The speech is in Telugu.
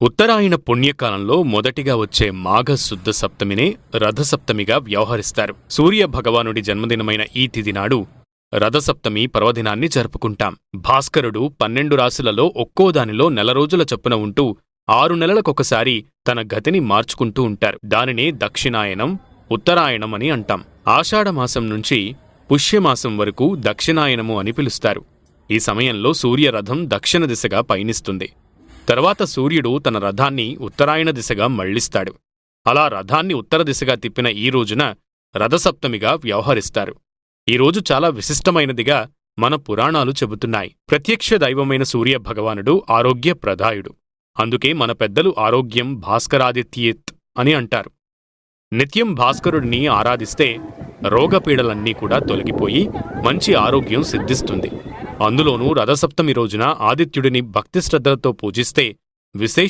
ఉత్తరాయణ పుణ్యకాలంలో మొదటిగా వచ్చే మాఘ శుద్ధ సప్తమినే రథసప్తమిగా వ్యవహరిస్తారు. సూర్య భగవానుడి జన్మదినమైన ఈ తిథి నాడు రథసప్తమి పర్వదినాన్ని జరుపుకుంటాం. భాస్కరుడు 12 రాశులలో ఒక్కోదానిలో నెల రోజుల చొప్పున ఉంటూ 6 నెలలకొకసారి తన గతిని మార్చుకుంటూ ఉంటారు. దానినే దక్షిణాయనం, ఉత్తరాయణం అని అంటాం. ఆషాఢమాసం నుంచి పుష్యమాసం వరకు దక్షిణాయనము అని పిలుస్తారు. ఈ సమయంలో సూర్యరథం దక్షిణ దిశగా పయనిస్తుంది. తర్వాత సూర్యుడు తన రథాన్ని ఉత్తరాయణ దిశగా మళ్లిస్తాడు. అలా రథాన్ని ఉత్తర దిశగా తిప్పిన ఈ రోజున రథసప్తమిగా వ్యవహరిస్తారు. ఈ రోజు చాలా విశిష్టమైనదిగా మన పురాణాలు చెబుతున్నాయి. ప్రత్యక్ష దైవమైన సూర్య భగవానుడు ఆరోగ్య ప్రదాయుడు. అందుకే మన పెద్దలు ఆరోగ్యం భాస్కరాదిత్యేత్ అని అంటారు. నిత్యం భాస్కరుడిని ఆరాధిస్తే రోగపీడలన్నీ కూడా తొలగిపోయి మంచి ఆరోగ్యం సిద్ధిస్తుంది. అందులోనూ రథసప్తమి రోజున ఆదిత్యుడిని భక్తి శ్రద్ధలతో పూజిస్తే విశేష